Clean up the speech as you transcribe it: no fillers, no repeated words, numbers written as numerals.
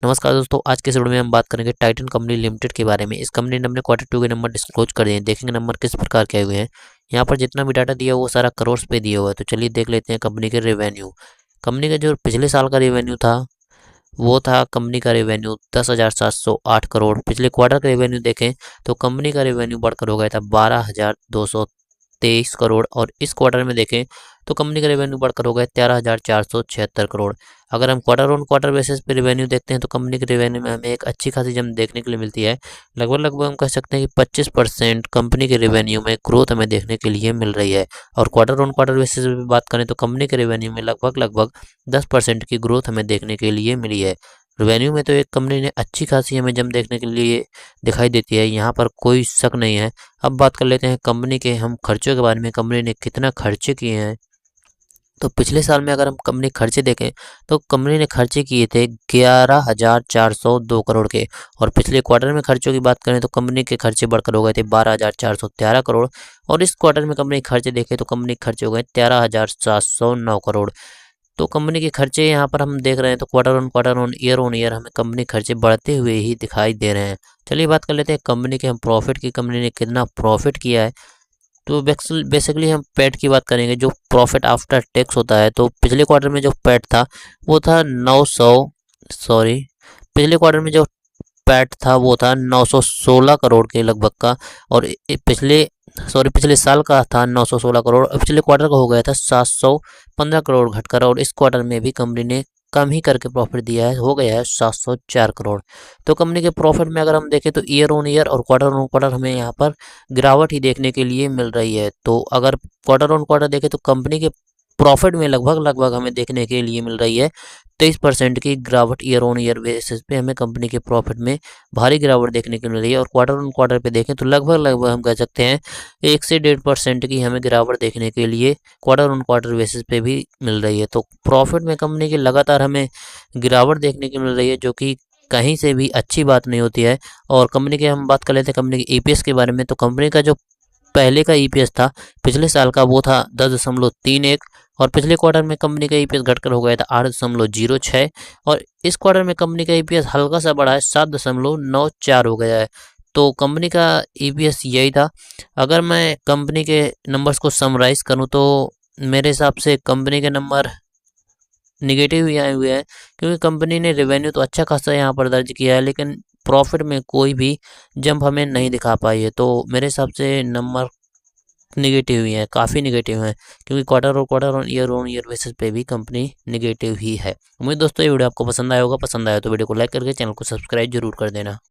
नमस्कार दोस्तों, आज के इस वीडियो में हम बात करेंगे टाइटन कंपनी लिमिटेड के बारे में। इस कंपनी ने अपने क्वार्टर 2 के नंबर डिस्क्लोज कर दिए हैं। देखेंगे नंबर किस प्रकार के आए हुए हैं। यहाँ पर जितना भी डाटा दिया वो सारा करोड़ पे दिया हुआ है। तो चलिए देख लेते हैं कंपनी के रेवेन्यू। कंपनी का जो पिछले साल का रेवेन्यू था वो था कंपनी का रेवेन्यू 10,708 करोड़। पिछले क्वार्टर का रेवेन्यू देखें तो कंपनी का रेवेन्यू बढ़कर हो गया था 12,223 करोड़। और इस क्वार्टर में देखें तो कंपनी का रेवेन्यू बढ़कर हो गया 13,476 करोड़। अगर हम क्वार्टर ऑन क्वार्टर बेसिस पे रेवेन्यू देखते हैं तो कंपनी के रेवेन्यू में हमें एक अच्छी खासी जंप देखने के लिए मिलती है। लगभग हम कह सकते हैं कि 25% कंपनी के रेवेन्यू में ग्रोथ हमें देखने के लिए मिल रही है। और क्वार्टर ऑन क्वार्टर बेसिस पे बात करें तो कंपनी के रेवेन्यू में लगभग 10% की ग्रोथ हमें देखने के लिए मिली है। रेवेन्यू में तो एक कंपनी ने अच्छी खासी हमें जंप देखने के लिए दिखाई देती है, यहाँ पर कोई शक नहीं है। अब बात कर लेते हैं कंपनी के हम खर्चों के बारे में। कंपनी ने कितना खर्चे किए हैं तो पिछले साल में अगर हम कंपनी खर्चे देखें तो कंपनी ने खर्चे किए थे 11,402 करोड़ के। और पिछले क्वार्टर में खर्चों की बात करें तो कंपनी के खर्चे बढ़कर हो गए थे 12,413 करोड़। और इस क्वार्टर में कंपनी खर्चे देखें तो कंपनी के खर्चे हो गए 13,709 करोड़। तो कंपनी के खर्चे यहाँ पर हम देख रहे हैं तो क्वार्टर ऑन ईयर हमें कंपनी खर्चे बढ़ते हुए ही दिखाई दे रहे हैं। चलिए बात कर लेते हैं कंपनी के हम प्रॉफिट की। कंपनी ने कितना प्रॉफिट किया है तो बेसिकली हम पैट की बात करेंगे, जो प्रॉफिट आफ्टर टैक्स होता है। तो पिछले क्वार्टर में जो पैट था वो था 900 सॉरी पिछले क्वार्टर में जो पैट था वो था 916 करोड़ के लगभग का। और पिछले साल का था 916 करोड़ और पिछले क्वार्टर का हो गया था 715 करोड़ घटकर। और इस क्वार्टर में भी कंपनी ने कम ही करके प्रॉफिट दिया है, हो गया है 704 करोड़। तो कंपनी के प्रॉफिट में अगर हम देखें तो ईयर ऑन ईयर और क्वार्टर ऑन क्वार्टर हमें यहाँ पर गिरावट ही देखने के लिए मिल रही है। तो अगर क्वार्टर ऑन क्वार्टर देखें तो कंपनी के प्रॉफिट में लगभग हमें देखने के लिए मिल रही है 23% की गिरावट। ईयर ऑन ईयर बेसिस पे हमें कंपनी के प्रॉफिट में भारी गिरावट देखने को मिल रही है। और क्वार्टर ऑन क्वार्टर पे देखें तो लगभग हम कह सकते हैं 1 से 1.5% की हमें गिरावट देखने के लिए क्वार्टर ऑन क्वार्टर बेसिस पे भी मिल रही है। तो प्रॉफिट में कंपनी की लगातार हमें गिरावट देखने को मिल रही है, जो कि कहीं से भी अच्छी बात नहीं होती है। और कंपनी के हम बात कर लेते हैं कंपनी के ईपीएस के बारे में। तो कंपनी का जो पहले का ईपीएस था पिछले साल का वो था 10.31। और पिछले क्वार्टर में कंपनी का ईपीएस घटकर हो गया था 8.06। और इस क्वार्टर में कंपनी का ईपीएस हल्का सा बढ़ा है 7.94 हो गया है। तो कंपनी का ईपीएस यही था। अगर मैं कंपनी के नंबर्स को समराइज करूं तो मेरे हिसाब से कंपनी के नंबर निगेटिव ही आए हुए हैं, क्योंकि कंपनी ने रेवेन्यू तो अच्छा खासा यहाँ पर दर्ज किया है लेकिन प्रॉफिट में कोई भी जंप हमें नहीं दिखा पाई है। तो मेरे हिसाब से नंबर निगेटिव ही है, काफ़ी निगेटिव है, क्योंकि क्वार्टर ऑन ईयर बेसिस पे भी कंपनी निगेटिव ही है। उम्मीद दोस्तों ये वीडियो आपको पसंद आया होगा। पसंद आया तो वीडियो को लाइक करके चैनल को सब्सक्राइब जरूर कर देना।